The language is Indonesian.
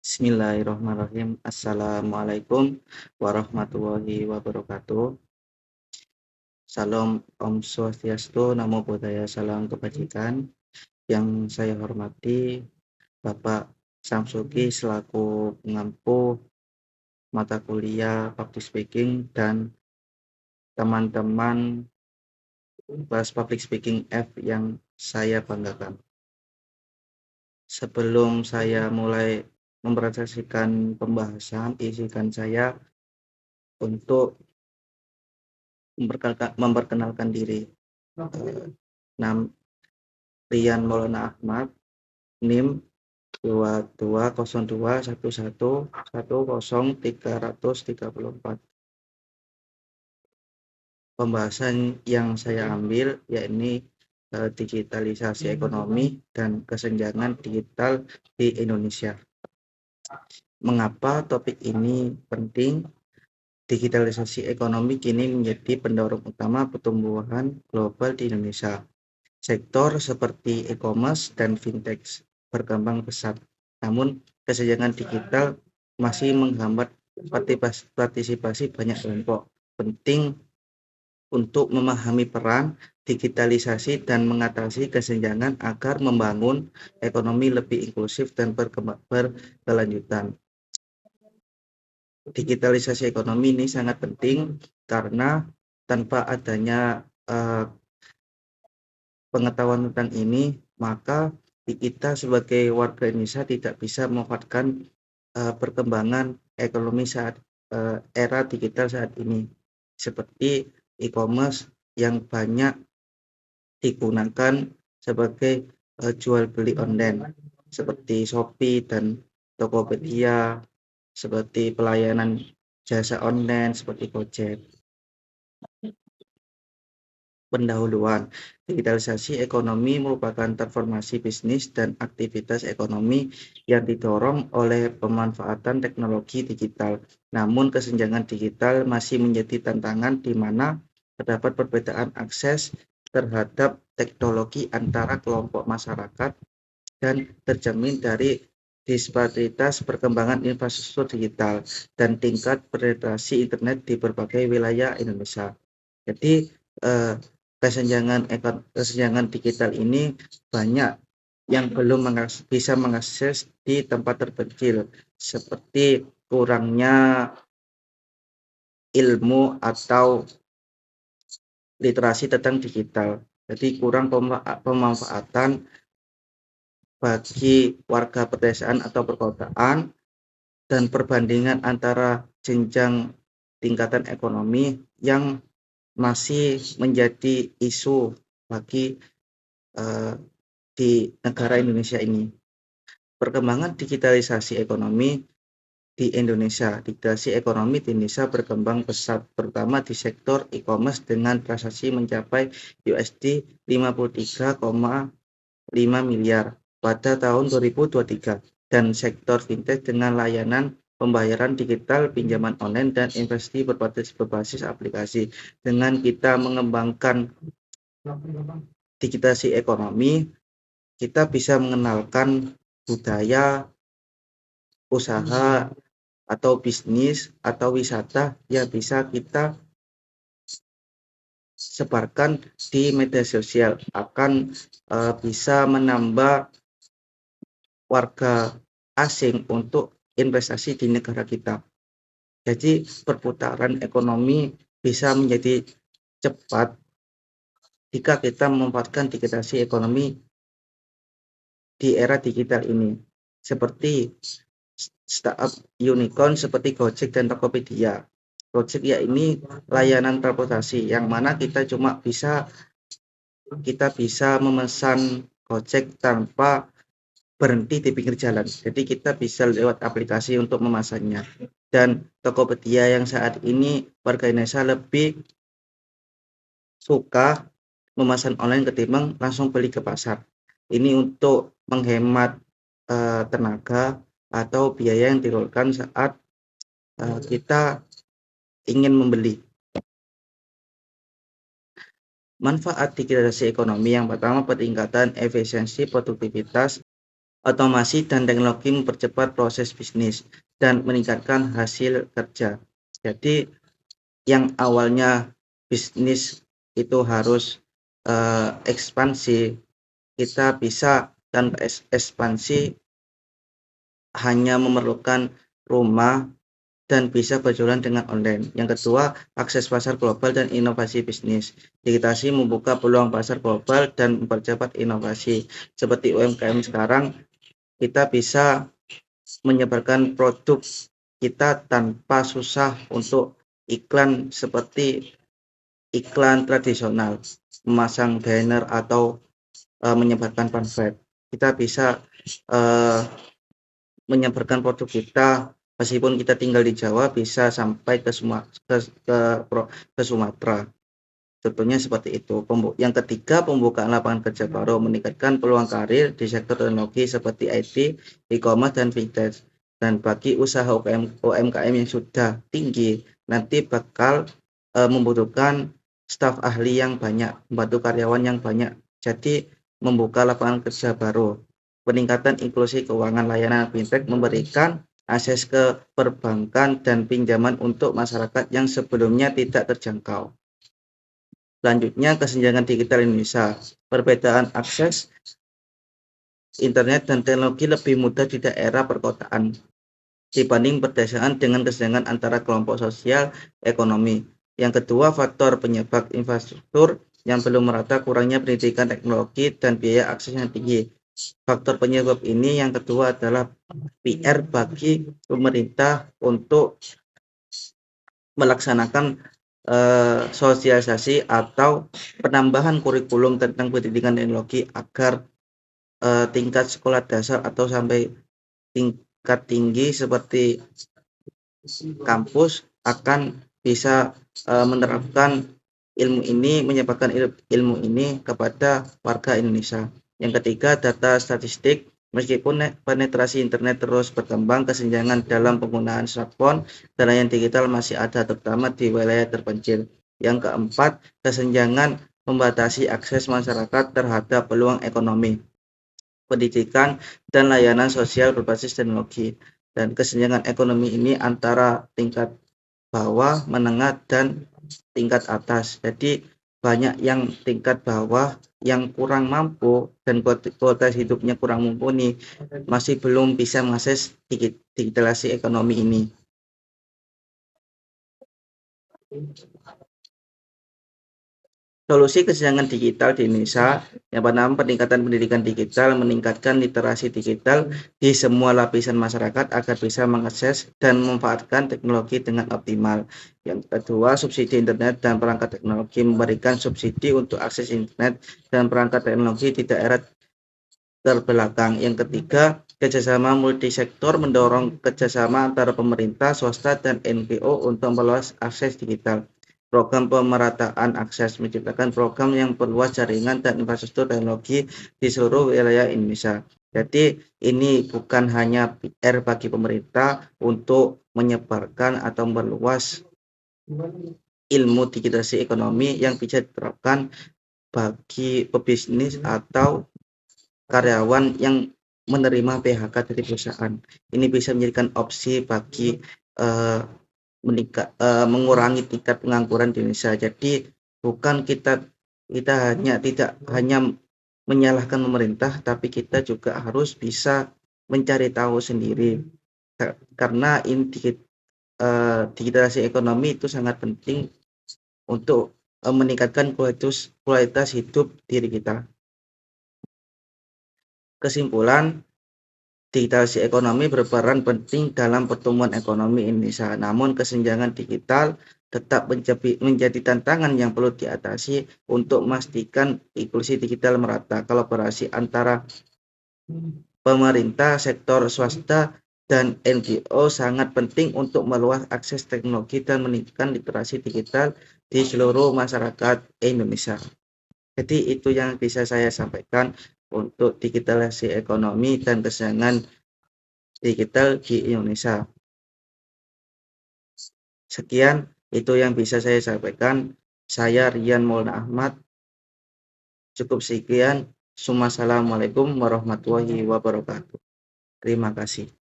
Bismillahirrahmanirrahim. Assalamualaikum warahmatullahi wabarakatuh. Salam Om Swastiastu, Namo Buddhaya, salam kebajikan. Yang saya hormati Bapak Samsuki selaku pengampu mata kuliah Public Speaking dan teman-teman kelas Public Speaking F yang saya banggakan. Sebelum saya mulai mempresentasikan pembahasan, izinkan saya untuk memperkenalkan diri. Nama Rian Maulana Ahmad, NIM 220211100334. Pembahasan yang saya ambil yakni digitalisasi ekonomi dan kesenjangan digital di Indonesia. Mengapa topik ini penting? Digitalisasi ekonomi kini menjadi pendorong utama pertumbuhan global di Indonesia. Sektor seperti e-commerce dan fintech berkembang pesat, namun kesenjangan digital masih menghambat partisipasi banyak kelompok. Penting untuk memahami peran digitalisasi dan mengatasi kesenjangan agar membangun ekonomi lebih inklusif dan berkelanjutan. Digitalisasi ekonomi ini sangat penting karena tanpa adanya pengetahuan tentang ini, maka kita sebagai warga Indonesia tidak bisa memanfaatkan perkembangan ekonomi saat era digital saat ini, seperti e-commerce yang banyak digunakan sebagai jual beli online, seperti Shopee dan Tokopedia, seperti pelayanan jasa online seperti Gojek. Pendahuluan. Digitalisasi ekonomi merupakan transformasi bisnis dan aktivitas ekonomi yang didorong oleh pemanfaatan teknologi digital. Namun kesenjangan digital masih menjadi tantangan di mana terdapat perbedaan akses terhadap teknologi antara kelompok masyarakat dan tercermin dari disparitas perkembangan infrastruktur digital dan tingkat penetrasi internet di berbagai wilayah Indonesia. Jadi kesenjangan digital ini banyak yang belum bisa mengakses di tempat terpencil, seperti kurangnya ilmu atau literasi tentang digital. Jadi kurang pemanfaatan bagi warga pedesaan atau perkotaan dan perbandingan antara jenjang tingkatan ekonomi yang masih menjadi isu bagi di negara Indonesia ini. Perkembangan digitalisasi ekonomi di Indonesia. Digitalisasi ekonomi di Indonesia berkembang pesat, terutama di sektor e-commerce dengan transaksi mencapai USD 53,5 miliar pada tahun 2023 dan sektor fintech dengan layanan pembayaran digital, pinjaman online, dan investasi berbasis aplikasi. Dengan kita mengembangkan digitalisasi ekonomi, kita bisa mengenalkan budaya, usaha, atau bisnis, atau wisata yang bisa kita sebarkan di media sosial, akan bisa menambah warga asing untuk investasi di negara kita. Jadi perputaran ekonomi bisa menjadi cepat jika kita memanfaatkan digitalisasi ekonomi di era digital ini, seperti startup unicorn seperti Gojek dan Tokopedia. Gojek ya ini layanan transportasi yang mana kita bisa memesan Gojek tanpa berhenti di pinggir jalan. Jadi kita bisa lewat aplikasi untuk memesannya. Dan Tokopedia yang saat ini warga Indonesia lebih suka memesan online ketimbang langsung beli ke pasar. Ini untuk menghemat tenaga atau biaya yang dikeluarkan saat kita ingin membeli. Manfaat digitalisasi ekonomi yang pertama, peningkatan efisiensi produktivitas Otomasi dan teknologi mempercepat proses bisnis dan meningkatkan hasil kerja. Jadi yang awalnya bisnis itu harus ekspansi, kita bisa tanpa ekspansi hanya memerlukan rumah dan bisa berjualan dengan online. Yang kedua, akses pasar global dan inovasi bisnis. Digitasi membuka peluang pasar global dan mempercepat inovasi. Seperti UMKM sekarang, kita bisa menyebarkan produk kita tanpa susah untuk iklan seperti iklan tradisional, memasang banner atau menyebarkan pamflet. Kita bisa menyebarkan produk kita meskipun kita tinggal di Jawa bisa sampai ke Sumatera. Contohnya seperti itu. Yang ketiga, pembukaan lapangan kerja baru meningkatkan peluang karir di sektor teknologi seperti IT, e-commerce, dan fintech. Dan bagi usaha UMKM yang sudah tinggi, nanti bakal membutuhkan staf ahli yang banyak, membantu karyawan yang banyak. Jadi membuka lapangan kerja baru. Peningkatan inklusi keuangan, layanan fintech memberikan akses ke perbankan dan pinjaman untuk masyarakat yang sebelumnya tidak terjangkau. Selanjutnya, kesenjangan digital Indonesia. Perbedaan akses internet dan teknologi lebih mudah di daerah perkotaan dibanding berdasarkan dengan kesenjangan antara kelompok sosial ekonomi. Yang kedua, faktor penyebab infrastruktur yang belum merata, kurangnya pendidikan teknologi dan biaya akses yang tinggi. Faktor penyebab ini yang kedua adalah PR bagi pemerintah untuk melaksanakan sosialisasi atau penambahan kurikulum tentang pendidikan teknologi agar tingkat sekolah dasar atau sampai tingkat tinggi seperti kampus akan bisa menerapkan ilmu ini, menyebarkan ilmu ini kepada warga Indonesia. Yang ketiga, data statistik. Meskipun penetrasi internet terus berkembang, kesenjangan dalam penggunaan smartphone dan layanan digital masih ada, terutama di wilayah terpencil. Yang keempat, kesenjangan membatasi akses masyarakat terhadap peluang ekonomi, pendidikan, dan layanan sosial berbasis teknologi. Dan kesenjangan ekonomi ini antara tingkat bawah, menengah, dan tingkat atas. Jadi banyak yang tingkat bawah yang kurang mampu dan kualitas hidupnya kurang mumpuni masih belum bisa mengakses digitalisasi ekonomi ini. Solusi kesenjangan digital di Indonesia yang pertama, peningkatan pendidikan digital, meningkatkan literasi digital di semua lapisan masyarakat agar bisa mengakses dan memanfaatkan teknologi dengan optimal. Yang kedua, subsidi internet dan perangkat teknologi, memberikan subsidi untuk akses internet dan perangkat teknologi di daerah terbelakang. Yang ketiga, kerjasama multisektor, mendorong kerjasama antara pemerintah, swasta, dan NGO untuk meluas akses digital. Program pemerataan akses, menciptakan program yang perluas jaringan dan infrastruktur teknologi di seluruh wilayah Indonesia. Jadi ini bukan hanya PR bagi pemerintah untuk menyebarkan atau meluas ilmu digitalisasi ekonomi yang bisa diterapkan bagi pebisnis atau karyawan yang menerima PHK dari perusahaan. Ini bisa menjadikan opsi bagi mengurangi tingkat pengangguran di Indonesia. Jadi bukan kita tidak hanya menyalahkan pemerintah, tapi kita juga harus bisa mencari tahu sendiri, karena digitalisasi ekonomi itu sangat penting untuk meningkatkan kualitas hidup diri kita. Kesimpulan, digitalisasi ekonomi berperan penting dalam pertumbuhan ekonomi Indonesia. Namun kesenjangan digital tetap menjadi tantangan yang perlu diatasi untuk memastikan inklusi digital merata. Kolaborasi antara pemerintah, sektor swasta, dan NGO sangat penting untuk meluas akses teknologi dan meningkatkan literasi digital di seluruh masyarakat Indonesia. Jadi itu yang bisa saya sampaikan untuk digitalisasi ekonomi dan kesenjangan digital di Indonesia. Sekian itu yang bisa saya sampaikan. Saya Rian Maulana Ahmad. Cukup sekian. Assalamualaikum warahmatullahi wabarakatuh. Terima kasih.